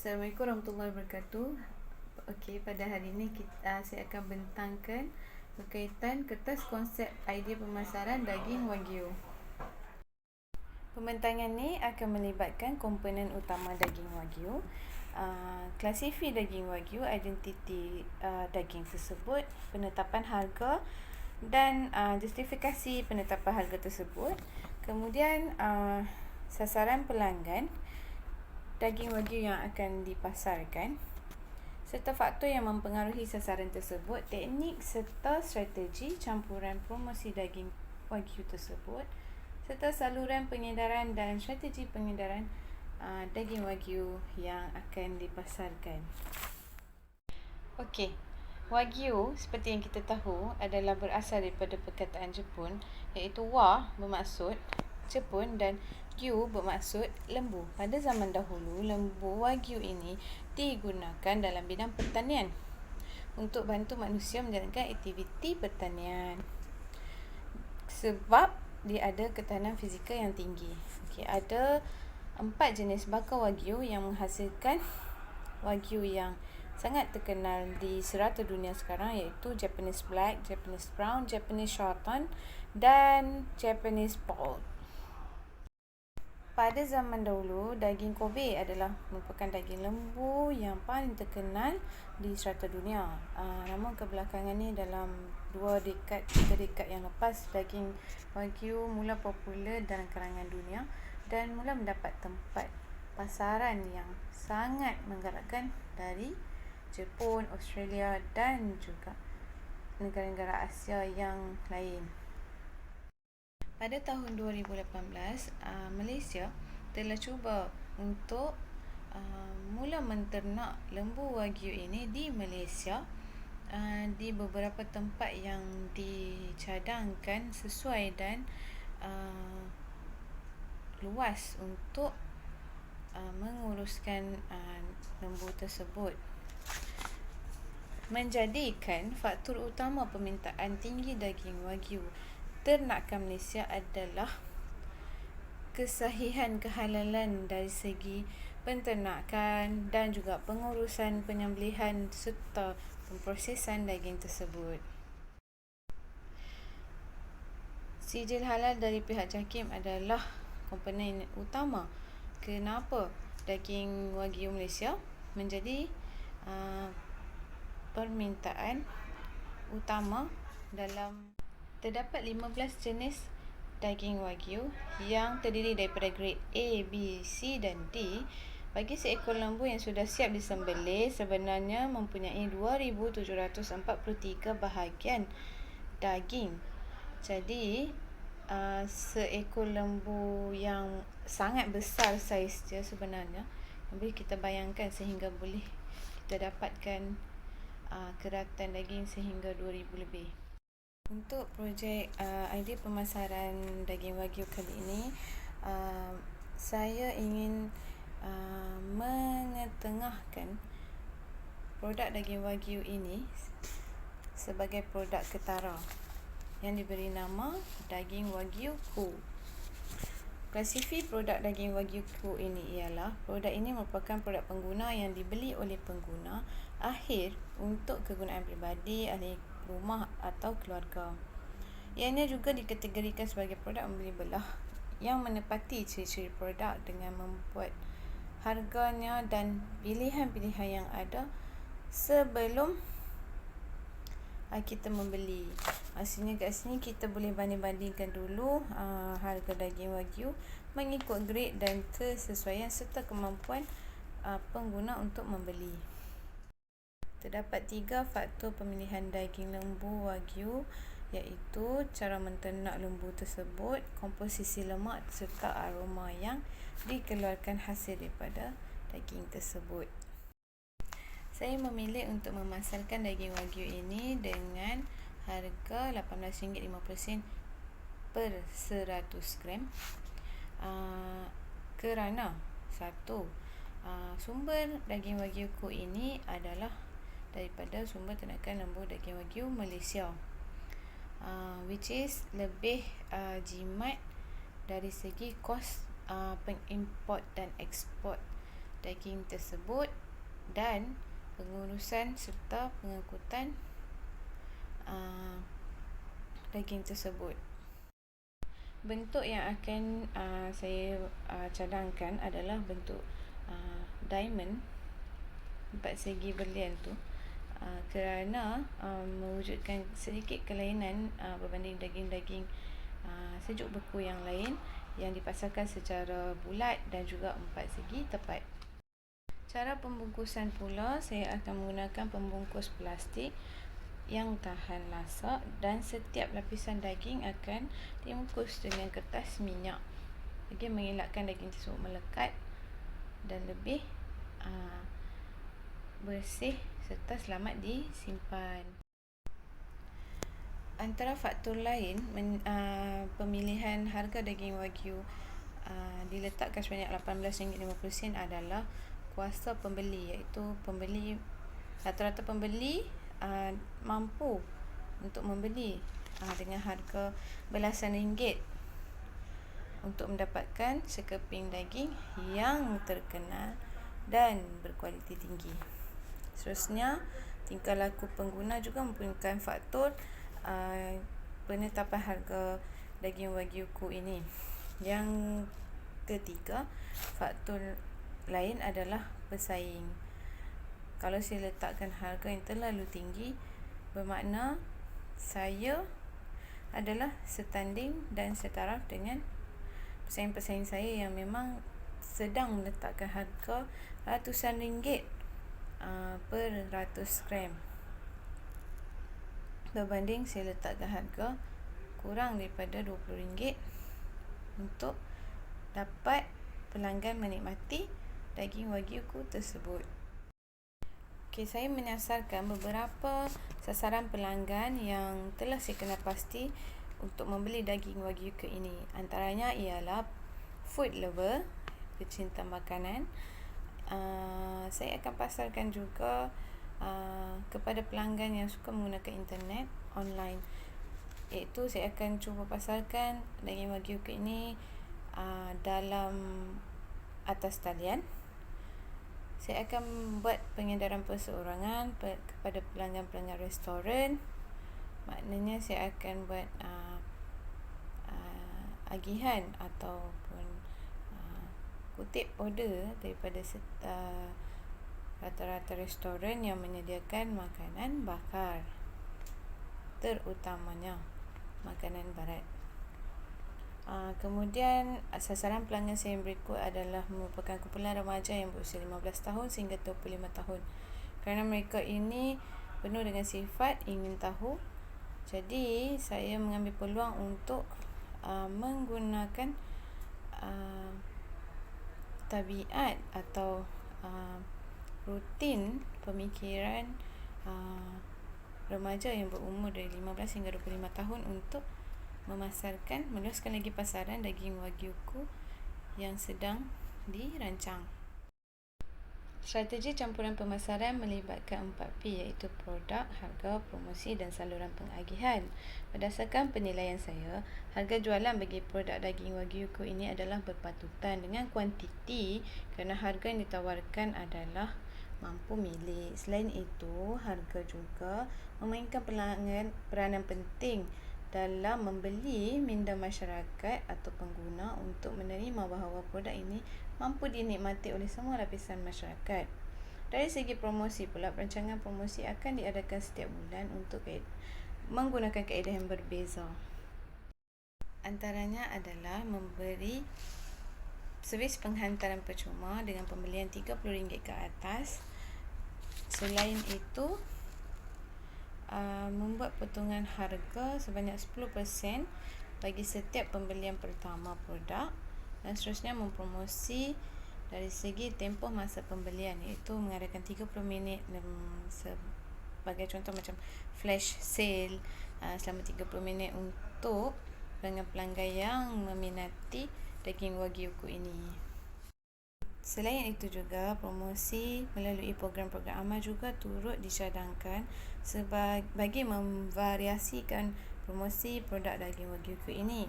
Assalamualaikum warahmatullahi wabarakatuh. Okey, pada hari ini saya akan bentangkan berkaitan kertas konsep idea pemasaran daging Wagyu. Pembentangan ni akan melibatkan komponen utama daging Wagyu, klasifi daging Wagyu, identiti daging tersebut, penetapan harga dan justifikasi penetapan harga tersebut. Kemudian sasaran pelanggan daging Wagyu yang akan dipasarkan, serta faktor yang mempengaruhi sasaran tersebut, teknik serta strategi campuran promosi daging Wagyu tersebut, serta saluran pengedaran dan strategi pengedaran daging Wagyu yang akan dipasarkan. Okey, Wagyu seperti yang kita tahu adalah berasal daripada perkataan Jepun, iaitu wa bermaksud Jepun dan Gyu bermaksud lembu. Pada zaman dahulu, lembu Wagyu ini digunakan dalam bidang pertanian untuk bantu manusia menjalankan aktiviti pertanian, sebab dia ada ketahanan fizikal yang tinggi. Okey, ada 4 jenis bakar Wagyu yang menghasilkan Wagyu yang sangat terkenal di serata dunia sekarang, iaitu Japanese Black, Japanese Brown, Japanese Shorthorn dan Japanese Polled. Pada zaman dahulu, daging Kobe adalah merupakan daging lembu yang paling terkenal di serata dunia. Namun kebelakangan ni dalam 3 dekad yang lepas, daging Wagyu mula popular dalam kalangan dunia dan mula mendapat tempat pasaran yang sangat menggalakkan dari Jepun, Australia dan juga negara-negara Asia yang lain. Pada tahun 2018, Malaysia telah cuba untuk mula menternak lembu Wagyu ini di Malaysia, di beberapa tempat yang dicadangkan sesuai dan luas untuk menguruskan lembu tersebut, menjadikan faktor utama permintaan tinggi daging Wagyu ternakan Malaysia adalah kesahihan kehalalan dari segi penternakan dan juga pengurusan penyembelihan serta pemprosesan daging tersebut. Sijil halal dari pihak JAKIM adalah komponen utama kenapa daging Wagyu Malaysia menjadi permintaan utama. Terdapat 15 jenis daging Wagyu yang terdiri daripada grade A, B, C dan D. Bagi seekor lembu yang sudah siap disembelih, sebenarnya mempunyai 2,743 bahagian daging. Jadi, seekor lembu yang sangat besar saiz dia sebenarnya, boleh kita bayangkan sehingga boleh kita dapatkan keratan daging sehingga 2,000 lebih. Untuk projek idea pemasaran daging Wagyu kali ini, saya ingin mengetengahkan produk daging Wagyu ini sebagai produk ketara yang diberi nama daging Wagyu Ku. Klasifi produk daging Wagyu Ku ini ialah, produk ini merupakan produk pengguna yang dibeli oleh pengguna akhir untuk kegunaan peribadi, ahli rumah atau keluarga. Ianya juga dikategorikan sebagai produk membeli belah yang menepati ciri-ciri produk dengan membuat harganya dan pilihan-pilihan yang ada sebelum kita membeli. Maksudnya kat sini kita boleh banding-bandingkan dulu harga daging Wagyu mengikut grade dan kesesuaian serta kemampuan pengguna untuk membeli. Terdapat 3 faktor pemilihan daging lembu Wagyu, iaitu cara menternak lembu tersebut, komposisi lemak serta aroma yang dikeluarkan hasil daripada daging tersebut. Saya memilih untuk memasarkan daging Wagyu ini dengan harga RM18.50 per 100 gram, kerana satu, sumber daging Wagyu Ku ini adalah daripada sumber ternakan lembu daging Wagyu Malaysia, which is lebih jimat dari segi kos pengimport dan ekspor daging tersebut dan pengurusan serta pengangkutan daging tersebut. Bentuk yang akan saya cadangkan adalah bentuk diamond, 4 segi berlian tu, kerana mewujudkan sedikit kelainan berbanding daging-daging sejuk beku yang lain yang dipasarkan secara bulat dan juga 4 segi tepat. Cara pembungkusan pula, saya akan menggunakan pembungkus plastik yang tahan lasak dan setiap lapisan daging akan dibungkus dengan kertas minyak bagi mengelakkan daging tersebut melekat dan lebih bersih serta selamat disimpan. Antara faktor lain pemilihan harga daging Wagyu diletakkan sebanyak RM18.50 adalah kuasa pembeli, iaitu rata-rata pembeli mampu untuk membeli dengan harga belasan ringgit untuk mendapatkan sekeping daging yang terkenal dan berkualiti tinggi. Seterusnya, tingkah laku pengguna juga mempunyai faktor penetapan harga daging Wagyu ini. Yang ketiga, faktor lain adalah pesaing. Kalau saya letakkan harga yang terlalu tinggi, bermakna saya adalah setanding dan setaraf dengan pesaing-pesaing saya yang memang sedang meletakkan harga ratusan ringgit per 100 gram, berbanding saya letakkan harga kurang daripada RM20 untuk dapat pelanggan menikmati daging Wagyu tersebut. Saya menyasarkan beberapa sasaran pelanggan yang telah saya kenal pasti untuk membeli daging Wagyu ini. Antaranya ialah food lover, pecinta makanan. Saya akan pasarkan juga kepada pelanggan yang suka menggunakan internet online, iaitu saya akan cuba pasarkan daging Wagyu ini dalam atas talian. Saya akan buat pengedaran perseorangan kepada pelanggan-pelanggan restoran. Maknanya saya akan buat agihan ataupun kutip order daripada rata-rata restoran yang menyediakan makanan bakar, terutamanya makanan barat. Kemudian sasaran pelanggan saya yang berikut adalah merupakan kumpulan remaja yang berusia 15 tahun sehingga 25 tahun, kerana mereka ini penuh dengan sifat ingin tahu. Jadi saya mengambil peluang untuk menggunakan tabiat atau rutin pemikiran remaja yang berumur dari 15 hingga 25 tahun untuk meluaskan lagi pasaran daging Wagyu yang sedang dirancang. Strategi campuran pemasaran melibatkan 4P, iaitu produk, harga, promosi dan saluran pengagihan. Berdasarkan penilaian saya, harga jualan bagi produk daging Wagyu ini adalah berpatutan dengan kuantiti kerana harga yang ditawarkan adalah mampu milik. Selain itu, harga juga memainkan peranan penting dalam membeli minda masyarakat atau pengguna untuk menerima bahawa produk ini mampu dinikmati oleh semua lapisan masyarakat. Dari segi promosi pula, perancangan promosi akan diadakan setiap bulan untuk menggunakan kaedah yang berbeza. Antaranya adalah memberi servis penghantaran percuma dengan pembelian RM30 ke atas. Selain itu, membuat potongan harga sebanyak 10% bagi setiap pembelian pertama produk, dan seterusnya mempromosi dari segi tempoh masa pembelian, iaitu mengadakan 30 minit sebagai contoh macam flash sale selama 30 minit untuk pelanggan-pelanggan yang meminati daging Wagyu ini. Selain itu juga, promosi melalui program-program amal juga turut dicadangkan bagi memvariasikan promosi produk daging Wagyu ini.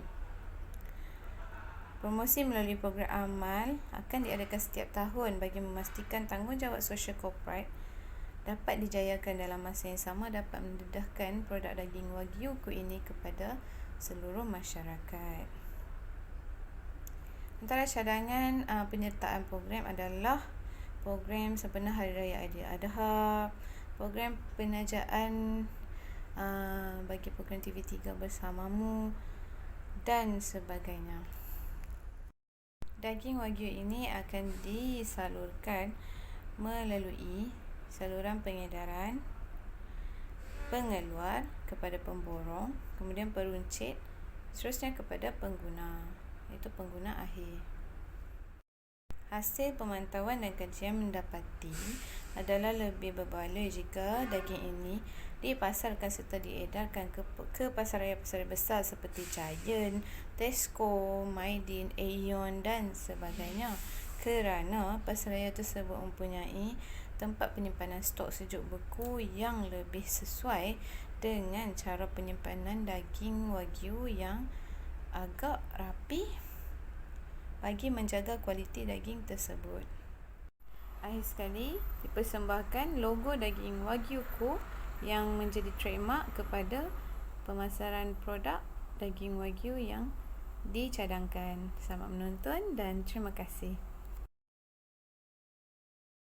Promosi melalui program amal akan diadakan setiap tahun bagi memastikan tanggungjawab sosial korporat dapat dijayakan dalam masa yang sama, dapat mendedahkan produk daging Wagyu ku ini kepada seluruh masyarakat. Antara cadangan penyertaan program adalah program sempena Hari Raya Aidiladha, program penajaan bagi program TV3 bersamamu dan sebagainya. Daging Wagyu ini akan disalurkan melalui saluran pengedaran, pengeluar kepada pemborong, kemudian peruncit, seterusnya kepada pengguna, iaitu pengguna akhir. Hasil pemantauan dan kajian mendapati adalah lebih berbaloi jika daging ini dipasarkan serta diedarkan ke pasaraya-pasaraya besar seperti Giant, Tesco, Maidin, Aeon dan sebagainya, kerana pasaraya tersebut mempunyai tempat penyimpanan stok sejuk beku yang lebih sesuai dengan cara penyimpanan daging Wagyu yang agak rapi bagi menjaga kualiti daging tersebut. Akhir sekali, dipersembahkan logo daging Wagyu ku yang menjadi trademark kepada pemasaran produk daging Wagyu yang dicadangkan. Selamat menonton dan terima kasih.